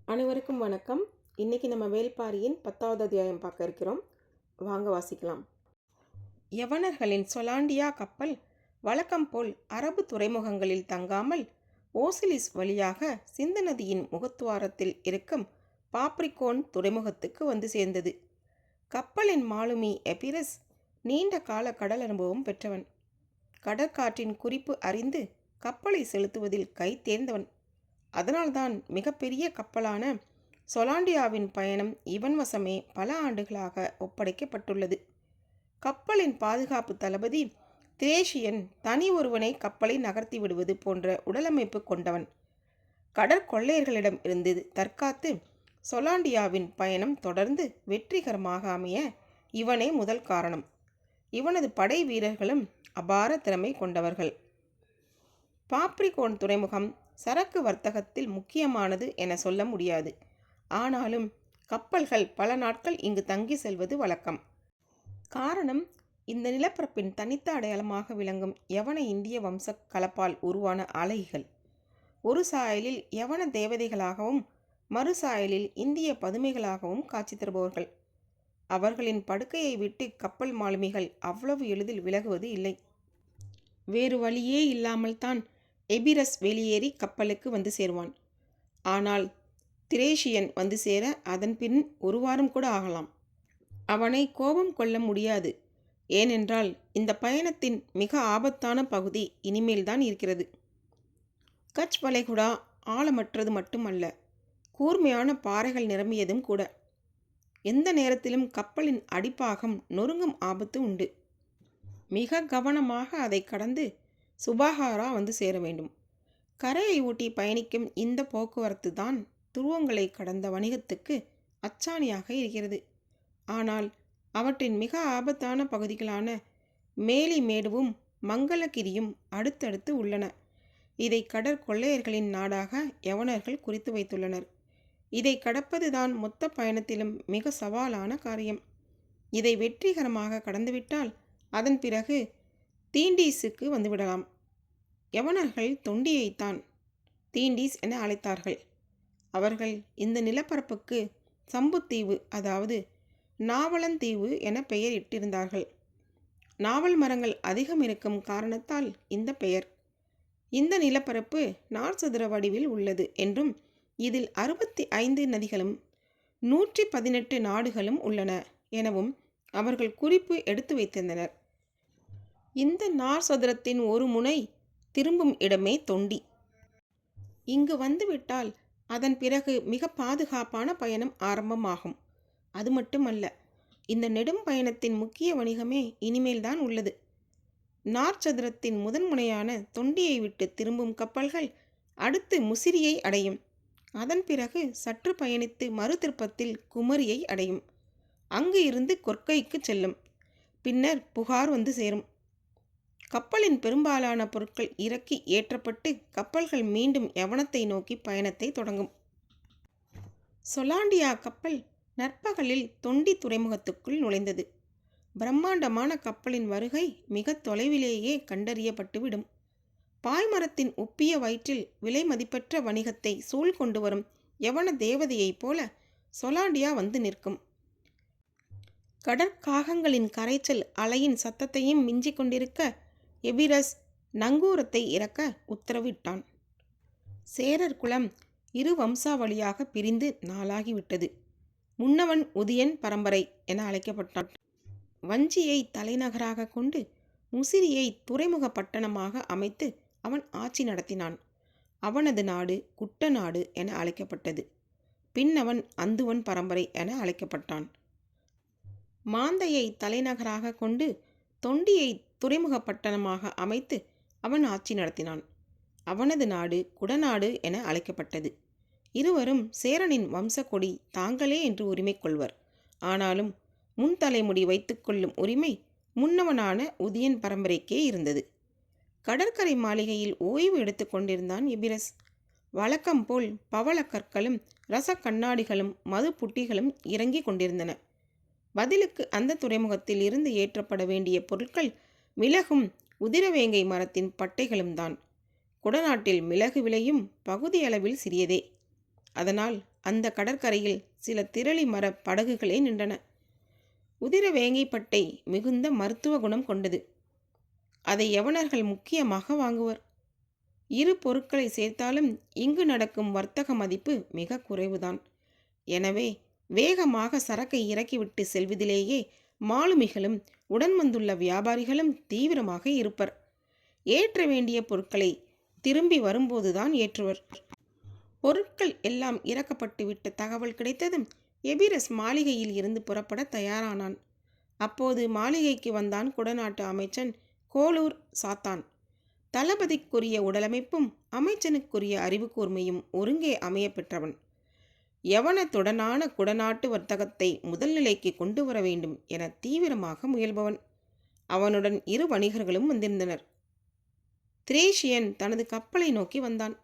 அனைவருக்கும் வணக்கம். இன்னைக்கு நம்ம வேள்பாரியின் 10வது அத்தியாயம் பார்க்க இருக்கிறோம். வாங்க வாசிக்கலாம். யவனர்களின் சொலாண்டியா கப்பல் வழக்கம் போல் அரபு துறைமுகங்களில் தங்காமல் ஓசிலிஸ் வழியாக சிந்து நதியின் முகத்துவாரத்தில் இருக்கும் பாப்ரிகோன் துறைமுகத்துக்கு வந்து சேர்ந்தது. கப்பலின் மாலுமி எபிரஸ் நீண்ட கால கடல் அனுபவம் பெற்றவன். கடற்காற்றின் குறிப்பு அறிந்து கப்பலை செலுத்துவதில் கை தேர்ந்தவன். அதனால்தான் மிகப்பெரிய கப்பலான சொலாண்டியாவின் பயணம் இவன் வசமே பல ஆண்டுகளாக ஒப்படைக்கப்பட்டுள்ளது. கப்பலின் பாதுகாப்பு தளபதி திரேஷியன் தனி ஒருவனை கப்பலை நகர்த்தி விடுவது போன்ற உடலமைப்பு கொண்டவன். கடற்கொள்ளையர்களிடம் இருந்து தற்காத்து சொலாண்டியாவின் பயணம் தொடர்ந்து வெற்றிகரமாக அமைய இவனே முதல் காரணம். இவனது படை வீரர்களும் அபார திறமை கொண்டவர்கள். பாப்ரிகோன் துறைமுகம் சரக்கு வர்த்தகத்தில் முக்கியமானது என சொல்ல முடியாது. ஆனாலும் கப்பல்கள் பல நாட்கள் இங்கு தங்கி செல்வது வழக்கம். காரணம், இந்த நிலப்பரப்பின் தனித்த அடையாளமாக விளங்கும் யவன இந்திய வம்ச கலப்பால் உருவான அலைகள் ஒரு சாயலில் யவன தேவதைகளாகவும் மறு சாயலில் இந்திய பதுமைகளாகவும் காட்சி தருபவர்கள். அவர்களின் படுக்கையை விட்டு கப்பல் மாலுமிகள் அவ்வளவு எளிதில் விலகுவது இல்லை. வேறு வழியே இல்லாமல் தான் எபிரஸ் வெளியேறி கப்பலுக்கு வந்து சேருவான். ஆனால் திரேஷியன் வந்து சேர அதன் பின் ஒரு வாரம் கூட ஆகலாம். அவனை கோபம் கொள்ள முடியாது. ஏனென்றால் இந்த பயணத்தின் மிக ஆபத்தான பகுதி இனிமேல்தான் இருக்கிறது. கட்ச் வளைகுடா ஆழமற்றது மட்டுமல்ல, கூர்மையான பாறைகள் நிரம்பியதும் கூட. எந்த நேரத்திலும் கப்பலின் அடிப்பாகம் நொறுங்கும் ஆபத்து உண்டு. மிக கவனமாக அதை கடந்து சுபாகாரா வந்து சேர வேண்டும். கரையை ஒட்டி பயணிக்கும் இந்த போக்குவரத்து தான் துருவங்களை கடந்த வணிகத்துக்கு அச்சாணியாக இருக்கிறது. ஆனால் அவற்றின் மிக ஆபத்தான பகுதிகளான மேலிமேடுவும் மங்களகிரியும் அடுத்தடுத்து உள்ளன. இதை கடற்கொள்ளையர்களின் நாடாக யவனர்கள் குறித்து வைத்துள்ளனர். இதை கடப்பதுதான் மொத்த பயணத்திலும் மிக சவாலான காரியம். இதை வெற்றிகரமாக கடந்துவிட்டால் அதன் பிறகு தீண்டீஸுக்கு வந்துவிடலாம். யவனர்கள் தொண்டியைத்தான் தீண்டீஸ் என அழைத்தார்கள். அவர்கள் இந்த நிலப்பரப்புக்கு சம்புத்தீவு, அதாவது நாவலந்தீவு என பெயர் இட்டிருந்தார்கள். நாவல் மரங்கள் அதிகம் இருக்கும் காரணத்தால் இந்த பெயர். இந்த நிலப்பரப்பு நாற்சதுர வடிவில் உள்ளது என்றும் இதில் 65 நதிகளும் 118 நாடுகளும் உள்ளன எனவும் அவர்கள் குறிப்பு எடுத்து வைத்திருந்தனர். இந்த நாற்சதுரத்தின் ஒரு முனை திரும்பும் இடமே தொண்டி. இங்கு வந்துவிட்டால் அதன் பிறகு மிக பாதுகாப்பான பயணம் ஆரம்பமாகும். அது மட்டுமல்ல, இந்த நெடும் பயணத்தின் முக்கிய வணிகமே இனிமேல்தான் உள்ளது. நாற்சதுரத்தின் முதன் முனையான தொண்டியை விட்டு திரும்பும் கப்பல்கள் அடுத்து முசிறியை அடையும். அதன் பிறகு சற்று பயணித்து மறு திருப்பத்தில் குமரியை அடையும். அங்கு இருந்து கொர்க்கைக்கு செல்லும். பின்னர் புகார் வந்து சேரும். கப்பலின் பெரும்பாலான பொருட்கள் இறக்கி ஏற்றப்பட்டு கப்பல்கள் மீண்டும் யவனத்தை நோக்கி பயணத்தை தொடங்கும். சொலாண்டியா கப்பல் நற்பகலில் தொண்டி துறைமுகத்துக்குள் நுழைந்தது. பிரம்மாண்டமான கப்பலின் வருகை மிக தொலைவிலேயே கண்டறியப்பட்டுவிடும். பாய்மரத்தின் உப்பிய வயிற்றில் விலை மதிப்பற்ற வணிகத்தை சூழ் கொண்டு வரும் யவன தேவதையைப் போல சொலாண்டியா வந்து நிற்கும். கடற்காகங்களின் கரைச்சல் அலையின் சத்தத்தையும் மிஞ்சிக் கொண்டிருக்க எபிரஸ் நங்கூரத்தை இறக்க உத்தரவிட்டான். சேரர் குலம் இரு வம்சாவளியாக பிரிந்து நாளாகிவிட்டது. முன்னவன் உதியன் பரம்பரை என அழைக்கப்பட்டான். வஞ்சியை தலைநகராக கொண்டு முசிறியை துறைமுக பட்டணமாக அமைத்து அவன் ஆட்சி நடத்தினான். அவனது நாடு குட்டநாடு என அழைக்கப்பட்டது. பின்னவன் அந்துவன் பரம்பரை என அழைக்கப்பட்டான். மாந்தையை தலைநகராக கொண்டு தொண்டியை துறைமுக பட்டணமாக அமைத்து அவன் ஆட்சி நடத்தினான். அவனது நாடு குடநாடு என அழைக்கப்பட்டது. இருவரும் சேரனின் வம்ச கொடி தாங்களே என்று உரிமை கொள்வர். ஆனாலும் முன்தலைமுடி வைத்துக்கொள்ளும் உரிமை முன்னவனான உதியன் பரம்பரைக்கே இருந்தது. கடற்கரை மாளிகையில் ஓய்வு எடுத்து கொண்டிருந்தான் எபிரஸ். வழக்கம் போல் பவள கற்களும் ரச கண்ணாடிகளும் மது புட்டிகளும் இறங்கி கொண்டிருந்தன. பதிலுக்கு அந்த துறைமுகத்தில் இருந்து ஏற்றப்பட வேண்டிய பொருட்கள் மிளகும் உதிரவேங்கை மரத்தின் பட்டைகளும் தான். குடநாட்டில் மிளகு விலையும் பகுதி அளவில் சிறியதே. அதனால் அந்த கடற்கரையில் சில திரளி மர படகுகளே நின்றன. உதிர வேங்கைப்பட்டை மிகுந்த மருத்துவ குணம் கொண்டது. அதை யவனர்கள் முக்கியமாக வாங்குவர். இரு பொருட்களை சேர்த்தாலும் இங்கு நடக்கும் வர்த்தக மதிப்பு மிக குறைவுதான். எனவே வேகமாக சரக்கை இறக்கிவிட்டு செல்வதிலேயே மாலுமிகளும் உடன் வந்துள்ள வியாபாரிகளும் தீவிரமாக இருப்பர். ஏற்ற வேண்டிய பொருட்களை திரும்பி வரும்போதுதான் ஏற்றுவர். பொருட்கள் எல்லாம் இறக்கப்பட்டு விட்ட தகவல் கிடைத்ததும் எபிரஸ் மாளிகையில் இருந்து புறப்பட தயாரானான். அப்போது மாளிகைக்கு வந்தான் குடநாட்டு அமைச்சன் கோளூர் சாத்தான். தளபதிக்குரிய உடலமைப்பும் அமைச்சனுக்குரிய அறிவு கூர்மையும் ஒருங்கே அமைய பெற்றவன். யவனத்துடனான குடநாட்டு வர்த்தகத்தை முதல் நிலைக்கு கொண்டு வர வேண்டும் என தீவிரமாக முயல்பவன். அவனுடன் இரு வணிகர்களும் வந்திருந்தனர். திரேஷியன் தனது கப்பலை நோக்கி வந்தான்.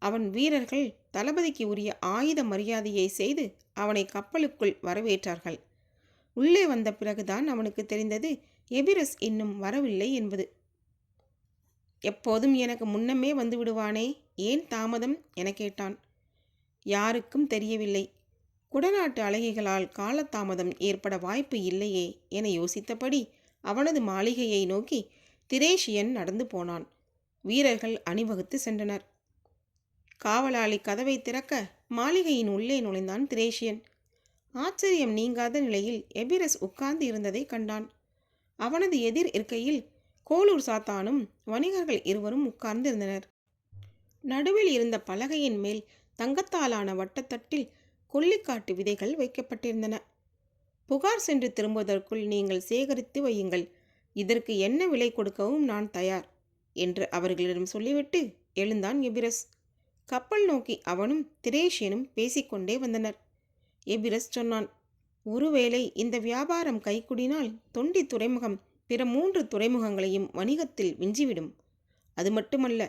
அவன் வீரர்கள் தளபதிக்கு உரிய ஆயுத மரியாதையை செய்து அவனை கப்பலுக்குள் வரவேற்றார்கள். உள்ளே வந்த பிறகுதான் அவனுக்கு தெரிந்தது எபிரஸ் இன்னும் வரவில்லை என்பது. எப்போதும் எனக்கு முன்னமே வந்து விடுவானே, ஏன் தாமதம் என கேட்டான். யாருக்கும் தெரியவில்லை. குடநாட்டு அழகிகளால் காலதாமதம் ஏற்பட வாய்ப்பு இல்லையே என யோசித்தபடி அவனது மாளிகையை நோக்கி திரேஷியன் நடந்து போனான். வீரர்கள் அணிவகுத்து சென்றனர். காவலாளி கதவை திறக்க மாளிகையின் உள்ளே நுழைந்தான் திரேஷியன். ஆச்சரியம் நீங்காத நிலையில் எபிரஸ் உட்கார்ந்து இருந்ததை கண்டான். அவனது எதிர் இருக்கையில் கோளூர் சாத்தானும் வணிகர்கள் இருவரும் உட்கார்ந்து இருந்தனர். நடுவில் இருந்த பலகையின் மேல் தங்கத்தாலான வட்டத்தட்டில் கொல்லிக்காட்டு விதைகள் வைக்கப்பட்டிருந்தன. புகார் சென்று திரும்புவதற்குள் நீங்கள் சேகரித்து வையுங்கள், இதற்கு என்ன விலை கொடுக்கவும் நான் தயார் என்று அவர்களிடம் சொல்லிவிட்டு எழுந்தான் எபிரஸ். கப்பல் நோக்கி அவனும் திரேஷியனும் பேசிக்கொண்டே வந்தனர். எபிரஸ் சொன்னான், ஒருவேளை இந்த வியாபாரம் கைக்குடினால் தொண்டி துறைமுகம் பிற 3 துறைமுகங்களையும் வணிகத்தில் விஞ்சிவிடும். அது மட்டுமல்ல,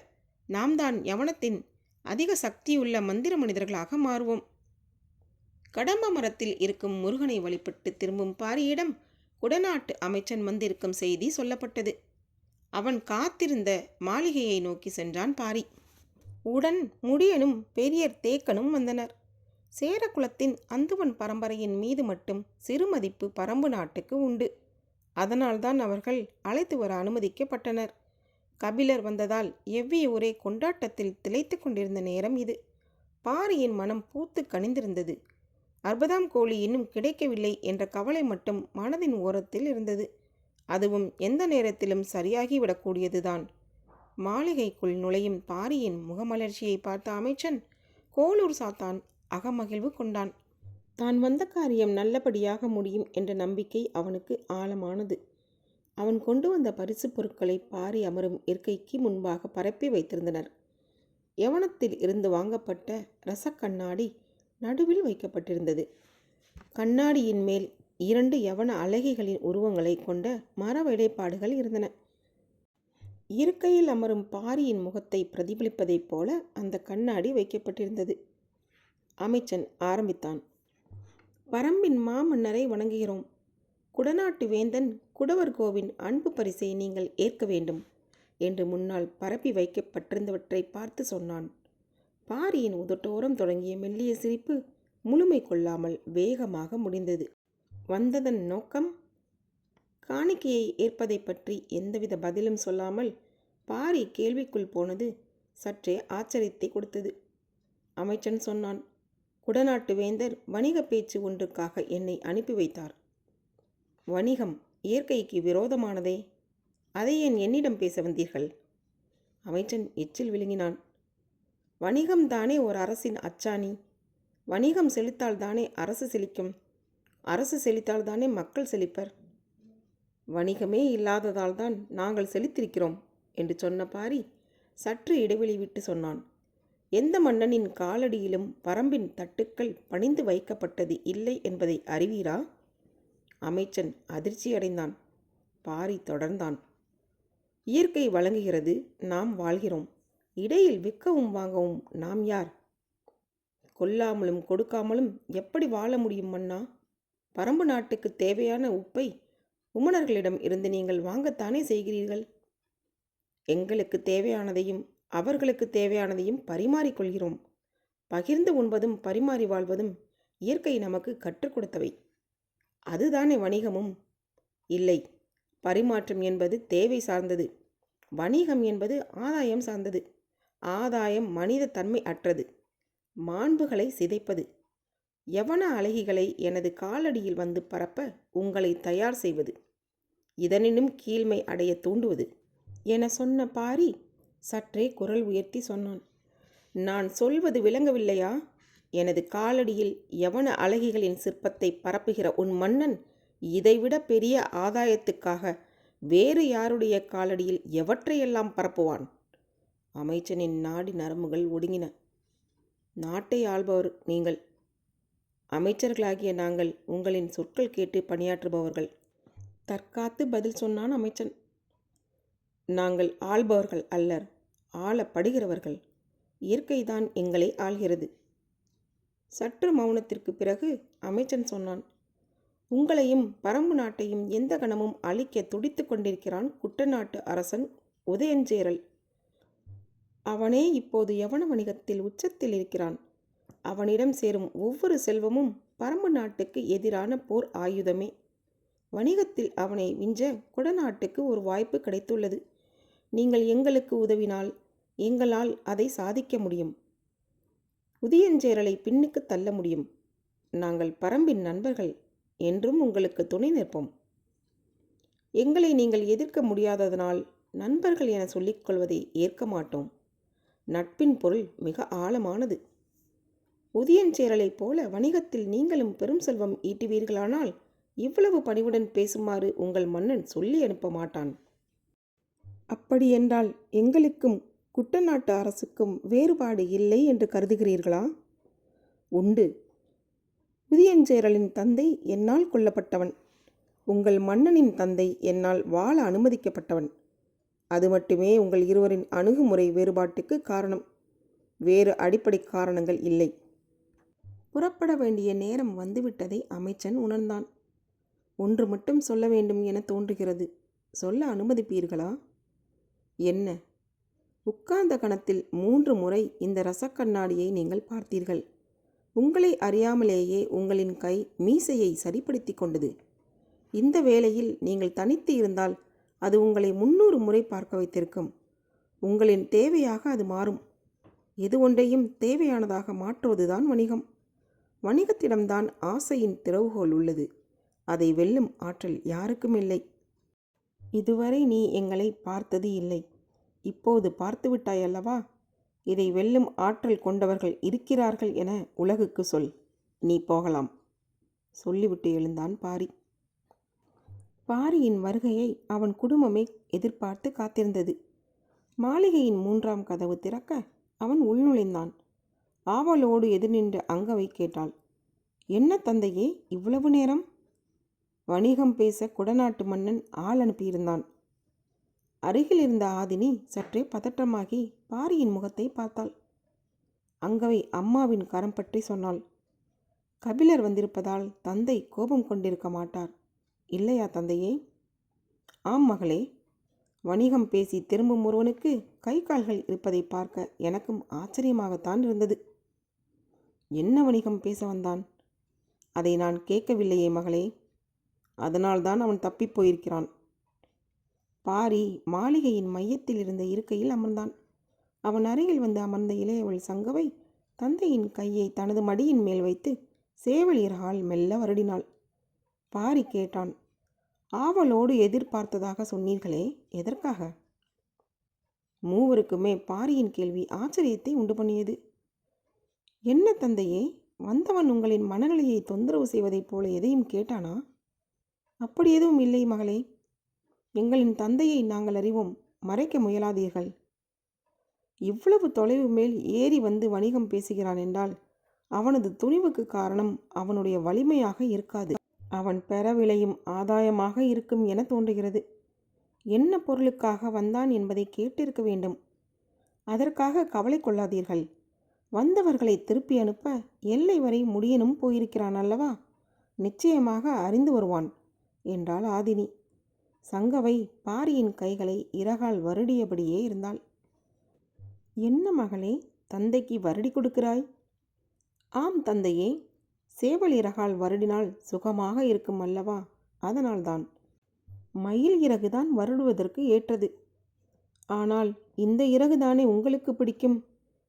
நாம் தான் யவனத்தின் அதிக சக்தியுள்ள மந்திர மனிதர்களாக மாறுவோம். கடம்ப மரத்தில் இருக்கும் முருகனை வழிபட்டு திரும்பும் பாரியிடம் குடநாட்டு அமைச்சன் வந்திருக்கும் செய்தி சொல்லப்பட்டது. அவன் காத்திருந்த மாளிகையை நோக்கி சென்றான் பாரி. உடன் முடியனும் பெரியர் தேக்கனும் வந்தனர். சேரகுலத்தின் அந்துவன் பரம்பரையின் மீது மட்டும் சிறு மதிப்பு பரம்பு நாட்டுக்கு உண்டு. அதனால்தான் அவர்கள் அழைத்து வர அனுமதிக்கப்பட்டனர். கபிலர் வந்ததால் எவ்விய ஒரே கொண்டாட்டத்தில் திளைத்து கொண்டிருந்த நேரம் இது. பாரியின் மனம் பூத்து கனிந்திருந்தது. 60ஆம் கோழி இன்னும் கிடைக்கவில்லை என்ற கவலை மட்டும் மனதின் ஓரத்தில் இருந்தது. அதுவும் எந்த நேரத்திலும் சரியாகிவிடக்கூடியதுதான். மாளிகைக்குள் நுழையும் பாரியின் முகமலர்ச்சியை பார்த்த அமைச்சன் கோளூர் சாத்தான் அகமகிழ்வு கொண்டான். தான் வந்த காரியம் நல்லபடியாக முடியும் என்ற நம்பிக்கை அவனுக்கு ஆழமானது. அவன் கொண்டு வந்த பரிசு பொருட்களை பாரி அமரும் இருக்கைக்கு முன்பாக பரப்பி வைத்திருந்தனர். யவனத்தில் இருந்து வாங்கப்பட்ட ரசக்கண்ணாடி நடுவில் வைக்கப்பட்டிருந்தது. கண்ணாடியின் மேல் 2 யவன அழகிகளின் உருவங்களை கொண்ட மர வேலைப்பாடுகள் இருந்தன. இருக்கையில் அமரும் பாரியின் முகத்தை பிரதிபலிப்பதைப் போல அந்த கண்ணாடி வைக்கப்பட்டிருந்தது. அமைச்சன் ஆரம்பித்தான். பரம்பின் மாமன்னரை வணங்குகிறோம். குடநாட்டு வேந்தன் குடவர்கோவின் அன்பு பரிசை நீங்கள் ஏற்க வேண்டும் என்று முன்னால் பரப்பி வைக்கப்பட்டிருந்தவற்றை பார்த்து சொன்னான். பாரியின் உதட்டோரம் தொடங்கிய மெல்லிய சிரிப்பு முழுமை கொள்ளாமல் வேகமாக முடிந்தது. வந்ததன் நோக்கம்? காணிக்கையை ஏற்பதை பற்றி எந்தவித பதிலும் சொல்லாமல் பாரி கேள்விக்குள் போனது சற்றே ஆச்சரியத்தை கொடுத்தது. அமைச்சன் சொன்னான், குடநாட்டு வேந்தர் வணிக பேச்சு ஒன்றுக்காக என்னை அனுப்பி வைத்தார். வணிகம் இயற்கைக்கு விரோதமானதே, அதை ஏன் என்னிடம் பேச வந்தீர்கள்? அமைச்சன் எச்சில் விழுங்கினான். வணிகம்தானே ஒரு அரசின் அச்சாணி. வணிகம் செழித்தால்தானே அரசு செழிக்கும். அரசு செழித்தால்தானே மக்கள் செழிப்பர். வணிகமே இல்லாததால் தான் நாங்கள் செழித்திருக்கிறோம் என்று சொன்ன பாரி சற்று இடைவெளி விட்டு சொன்னான். எந்த மன்னனின் காலடியிலும் பரம்பின் தட்டுக்கள் பணிந்து வைக்கப்பட்டது இல்லை என்பதை அறிவீரா? அமைச்சன் அதிர்ச்சியடைந்தான். பாரி தொடர்ந்தான். இயற்கை வழங்குகிறது, நாம் வாழ்கிறோம். இடையில் விற்கவும் வாங்கவும் நாம் யார்? கொல்லாமலும் கொடுக்காமலும் எப்படி வாழ முடியும் மன்னா? பரம்பு நாட்டுக்கு தேவையான உப்பை உமணர்களிடம் இருந்து நீங்கள் வாங்கத்தானே செய்கிறீர்கள். எங்களுக்கு தேவையானதையும் அவர்களுக்கு தேவையானதையும் பரிமாறிக்கொள்கிறோம். பகிர்ந்து உண்பதும் பரிமாறி வாழ்வதும் இயற்கை நமக்கு கற்றுக் கொடுத்தவை. அதுதானே வணிகமும்? இல்லை, பரிமாற்றம் என்பது தேவை சார்ந்தது. வணிகம் என்பது ஆதாயம் சார்ந்தது. ஆதாயம் மனித தன்மை அற்றது, மாண்புகளை சிதைப்பது. யவன அழகிகளை எனது காலடியில் வந்து பரப்ப உங்களை தயார் செய்வது, இதனினும் கீழ்மை அடைய தூண்டுவது என சொன்ன பாரி சற்றே குரல் உயர்த்தி சொன்னான். நான் சொல்வது விளங்கவில்லையா? எனது காலடியில் யவன அழகிகளின் சிற்பத்தை பரப்புகிற உன் மன்னன் இதைவிட பெரிய ஆதாயத்துக்காக வேறு யாருடைய காலடியில் எவற்றையெல்லாம் பரப்புவான்? அமைச்சனின் நாடி நரம்புகள் ஒடுங்கின. நாட்டை ஆள்பவர் நீங்கள், அமைச்சர்களாகிய நாங்கள் உங்களின் சொற்கள் கேட்டு பணியாற்றுபவர்கள். தற்காத்து பதில் சொன்னான் அமைச்சன். நாங்கள் ஆள்பவர்கள் அல்லர், ஆளப்படுகிறவர்கள். இயற்கைதான் எங்களை ஆள்கிறது. சற்று மௌனத்திற்கு பிறகு அமைச்சன் சொன்னான். உங்களையும் பரம்பு நாட்டையும் எந்த கணமும் அழிக்க துடித்து கொண்டிருக்கிறான் குட்டநாட்டு அரசன் உதயஞ்சேரல். அவனே இப்போது யவன வணிகத்தில் உச்சத்தில் இருக்கிறான். அவனிடம் சேரும் ஒவ்வொரு செல்வமும் பரம்பு நாட்டுக்கு எதிரான போர் ஆயுதமே. வணிகத்தில் அவனை விஞ்ச குடநாட்டுக்கு ஒரு வாய்ப்பு கிடைத்துள்ளது. நீங்கள் எங்களுக்கு உதவினால் எங்களால் அதை சாதிக்க முடியும். உதயஞ்சேரலை பின்னுக்கு தள்ள முடியும். நாங்கள் பரம்பின் நண்பர்கள், என்றும் உங்களுக்கு துணை நிற்போம். எங்களை நீங்கள் எதிர்க்க முடியாததனால் நண்பர்கள் என சொல்லிக்கொள்வதை ஏற்க மாட்டோம். நட்பின் பொருள் மிக ஆழமானது. உதயஞ்சேரலைப் போல வணிகத்தில் நீங்களும் பெரும் செல்வம் ஈட்டுவீர்களானால் இவ்வளவு பணிவுடன் பேசுமாறு உங்கள் மன்னன் சொல்லி அனுப்ப மாட்டான். அப்படியென்றால் எங்களுக்கும் குட்டநாட்டு அரசுக்கும் வேறுபாடு இல்லை என்று கருதுகிறீர்களா? உண்டு. உதயஞ்சேரலின் தந்தை என்னால் கொல்லப்பட்டவன். உங்கள் மன்னனின் தந்தை என்னால் வாழ அனுமதிக்கப்பட்டவன். அது மட்டுமே உங்கள் இருவரின் அணுகுமுறை வேறுபாட்டுக்கு காரணம். வேறு அடிப்படை காரணங்கள் இல்லை. புறப்பட வேண்டிய நேரம் வந்துவிட்டதை அமைச்சன் உணர்ந்தான். ஒன்று மட்டும் சொல்ல வேண்டும் என தோன்றுகிறது. சொல்ல அனுமதிப்பீர்களா? என்ன? உட்கார்ந்த கணத்தில் 3 முறை இந்த ரசக்கண்ணாடியை நீங்கள் பார்த்தீர்கள். உங்களை அறியாமலேயே உங்களின் கை மீசையை சரிப்படுத்தி கொண்டது. இந்த வேளையில் நீங்கள் தனித்து இருந்தால் அது உங்களை 300 முறை பார்க்க வைத்திருக்கும். உங்களின் தேவையாக அது மாறும். எது ஒன்றையும் தேவையானதாக மாற்றுவதுதான் வணிகம். வணிகத்திடம்தான் ஆசையின் திறவுகோல் உள்ளது. அதை வெல்லும் ஆற்றல் யாருக்கும் இல்லை. இதுவரை நீ எங்களை பார்த்தது இல்லை. இப்போது பார்த்துவிட்டாய் அல்லவா? இதை வெல்லும் ஆற்றல் கொண்டவர்கள் இருக்கிறார்கள் என உலகுக்கு சொல். நீ போகலாம். சொல்லிவிட்டு எழுந்தான் பாரி. பாரியின் வருகையை அவன் குடும்பமே எதிர்பார்த்து காத்திருந்தது. மாளிகையின் 3ஆம் கதவு திறக்க அவன் உள்நுழைந்தான். ஆவலோடு எதிர் நின்ற அங்கவை கேட்டாள். என்ன தந்தையே, இவ்வளவு நேரம்? வணிகம் பேச குடநாட்டு மன்னன் ஆள் அனுப்பியிருந்தான். அருகில் இருந்த ஆதினி சற்றே பதற்றமாகி பாரியின் முகத்தை பார்த்தாள். அங்கவை அம்மாவின் கரம் பற்றி சொன்னாள். கபிலர் வந்திருப்பதால் தந்தை கோபம் கொண்டிருக்க மாட்டார், இல்லையா தந்தையே? ஆம் மகளே. வணிகம் பேசி திரும்பும் ஒருவனுக்கு கை கால்கள் இருப்பதை பார்க்க எனக்கும் ஆச்சரியமாகத்தான் இருந்தது. என்ன வணிகம் பேச வந்தான்? அதை நான் கேட்கவில்லையே மகளே. அதனால்தான் அவன் தப்பிப் போயிருக்கிறான். பாரி மாளிகையின் மையத்தில் இருந்த இருக்கையில் அமர்ந்தான். அவன் அருகில் வந்து அமர்ந்த இளையவள் சங்கவை தந்தையின் கையை தனது மடியின் மேல் வைத்து சேவலியரால் மெல்ல வருடினாள். பாரி கேட்டான். ஆவலோடு எதிர்பார்த்ததாக சொன்னீர்களே, எதற்காக? மூவருக்குமே பாரியின் கேள்வி ஆச்சரியத்தை உண்டு பண்ணியது. என்ன தந்தையே, வந்தவன் உங்களின் மனநிலையை தொந்தரவு செய்வதைப் போல எதையும் கேட்டானா? அப்படி எதுவும் இல்லை மகளே. எங்களின் தந்தையை நாங்கள் அறிவோம், மறைக்க முயலாதீர்கள். இவ்வளவு தொலைவு மேல் ஏறி வந்து வணிகம் பேசுகிறான் என்றால் அவனது துணிவுக்கு காரணம் அவனுடைய வலிமையாக இருக்காது, அவன் பெற விளையும் ஆதாயமாக இருக்கும் என தோன்றுகிறது. என்ன பொருளுக்காக வந்தான் என்பதை கேட்டிருக்க வேண்டும். அதற்காக கவலை கொள்ளாதீர்கள். வந்தவர்களை திருப்பி அனுப்ப எல்லை வரை முடியனும் போயிருக்கிறான் அல்லவா? நிச்சயமாக அறிந்து வருவான் என்றாள் ஆதினி. சங்கவை பாரியின் கைகளை இறகால் வருடியபடியே இருந்தாள். என்ன மகளே, தந்தைக்கு வருடி கொடுக்கிறாய்? ஆம் தந்தையே, சேவல் இறகால் வருடினால் சுகமாக இருக்கும் அல்லவா, அதனால்தான். மயில் இறகுதான் வருடுவதற்கு ஏற்றது. ஆனால் இந்த இறகுதானே உங்களுக்கு பிடிக்கும்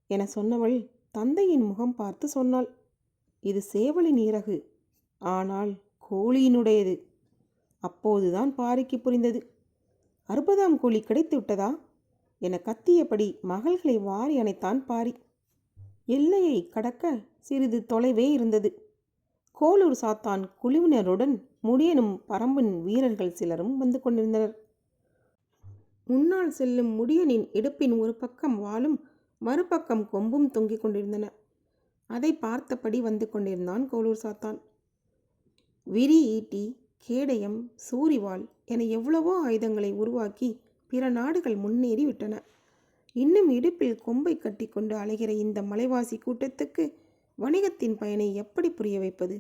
என சொன்னவள் தந்தையின் முகம் பார்த்து சொன்னாள். இது சேவலின் இறகு, ஆனால் கோழியினுடையது. அப்போதுதான் பாரிக்கு புரிந்தது. 60ஆம் கோழி கிடைத்து விட்டதா என கத்தியபடி மகள்களை வாரி அணைத்தான் பாரி. எல்லையை கடக்க சிறிது தொலைவே இருந்தது. கோளூர் சாத்தான் குழுவினருடன் முடியனும் பரம்பின் வீரர்கள் சிலரும் வந்து கொண்டிருந்தனர். முன்னால் செல்லும் முடியனின் இடுப்பின் ஒரு பக்கம் வாளும் மறுபக்கம் கொம்பும் தொங்கிக் கொண்டிருந்தன. அதை பார்த்தபடி வந்து கொண்டிருந்தான் கோளூர் சாத்தான். விரி ஈட்டி, கேடயம், சூரிவாள் என எவ்வளவோ ஆயுதங்களை உருவாக்கி பிற நாடுகள் முன்னேறி விட்டன. இன்னும் இடுப்பில் கொம்பை கட்டி கொண்டு அலைகிற இந்த மலைவாசி கூட்டத்துக்கு வணிகத்தின் பயனை எப்படி புரிய வைப்பது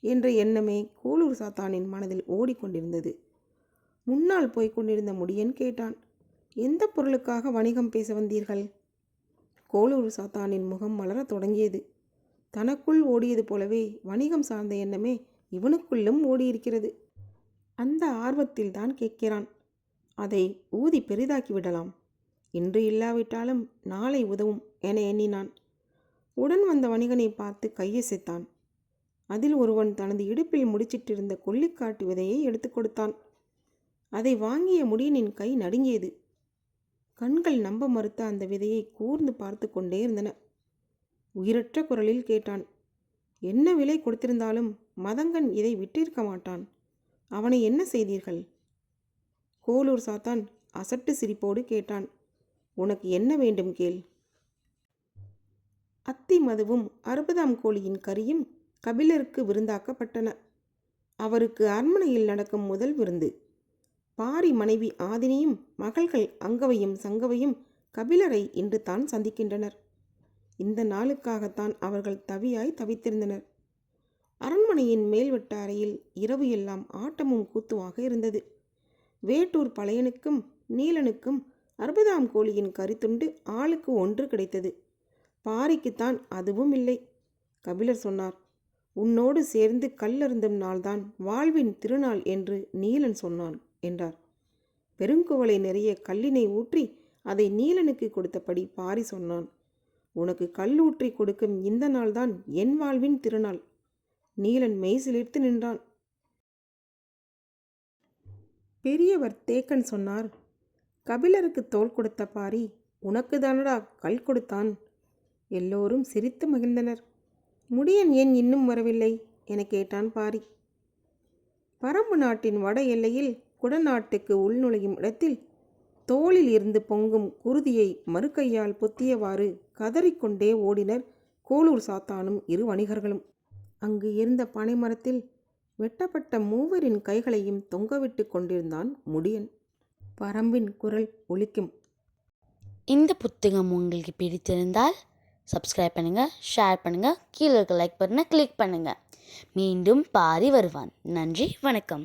என்ற எண்ணமே கோளூர் சாத்தானின் மனதில் ஓடிக்கொண்டிருந்தது. முன்னால் போய்க் கொண்டிருந்த முடியன் கேட்டான், எந்த பொருளுக்காக வணிகம் பேச வந்தீர்கள்? கோளூர் சாத்தானின் முகம் மலரத் தொடங்கியது. தனக்குள் ஓடியது போலவே வணிகம் சார்ந்த எண்ணமே இவனுக்குள்ளும் ஓடியிருக்கிறது. அந்த ஆர்வத்தில் தான் கேட்கிறான். அதை ஊதி பெரிதாக்கி விடலாம். இன்று இல்லாவிட்டாலும் நாளை உதவும் என எண்ணினான். உடன் வந்த வணிகனை பார்த்து கையசைத்தான். அதில் ஒருவன் தனது இடுப்பில் முடிச்சிட்டிருந்த கொல்லிக்காட்டு விதையை எடுத்து கொடுத்தான். அதை வாங்கிய முடியனின் கை நடுங்கியது. கண்கள் நம்ப மறுத்த அந்த விதையை கூர்ந்து பார்த்து கொண்டே இருந்தன. உயிரற்ற குரலில் கேட்டான், என்ன விலை கொடுத்திருந்தாலும் மதங்கன் இதை விட்டிருக்க மாட்டான். அவனை என்ன செய்தீர்கள்? கோளூர் சாத்தான் அசட்டு சிரிப்போடு கேட்டான், உனக்கு என்ன வேண்டும் கேள். அத்தி மதுவும் 60ஆம் கோழியின் கறியும் கபிலருக்கு விருந்தாக்கப்பட்டன. அவருக்கு அரண்மனையில் நடக்கும் முதல் விருந்து. பாரி மனைவி ஆதினியும் மகள்கள் அங்கவையும் சங்கவையும் கபிலரை இன்று தான் சந்திக்கின்றனர். இந்த நாளுக்காகத்தான் அவர்கள் தவியாய் தவித்திருந்தனர். அரண்மனையின் மேல்வட்ட அறையில் இரவு எல்லாம் ஆட்டமும் கூத்துமாக இருந்தது. வேட்டூர் பழையனுக்கும் நீலனுக்கும் 60ஆம் கோழியின் கறித்துண்டு ஆளுக்கு 1 கிடைத்தது. பாரிக்குத்தான் அதுவும் இல்லை. கபிலர் சொன்னார், உன்னோடு சேர்ந்து கல்லருந்தும் நாள்தான் வாழ்வின் திருநாள் என்று நீலன் சொன்னான் என்றார். பெருங்குவளை நிறைய கல்லினை ஊற்றி அதை நீலனுக்கு கொடுத்தபடி பாரி சொன்னான், உனக்கு கல்லூற்றி கொடுக்கும் இந்த நாள்தான் என் வாழ்வின் திருநாள். நீலன் மெய்சிலிர்த்து நின்றான். பெரியவர் தேக்கன் சொன்னார், கபிலருக்கு தோள் கொடுத்த பாரி உனக்கு தானடா கல் கொடுத்தான். எல்லோரும் சிரித்து மகிழ்ந்தனர். முடியன் ஏன் இன்னும் வரவில்லை என கேட்டான் பாரி. பரம்பு நாட்டின் வட எல்லையில் குடநாட்டுக்கு உள்நுழையும் இடத்தில் தோளில் இருந்து பொங்கும் குருதியை மறுகையால் பொத்தியவாறு கதறிக்கொண்டே ஓடினர் கோளூர் சாத்தானும் 2 வணிகர்களும். அங்கு இருந்த பனைமரத்தில் வெட்டப்பட்ட 3 கைகளையும் தொங்கவிட்டு கொண்டிருந்தான் முடியன். பரம்பின் குரல் ஒலிக்கும். இந்த புத்தகம் உங்களுக்கு பிடித்திருந்தால் சப்ஸ்கிரைப் பண்ணுங்கள், ஷேர் பண்ணுங்கள், கீழே இருக்க லைக் பட்டனை கிளிக் பண்ணுங்கள். மீண்டும் பாரி வருவான். நன்றி, வணக்கம்.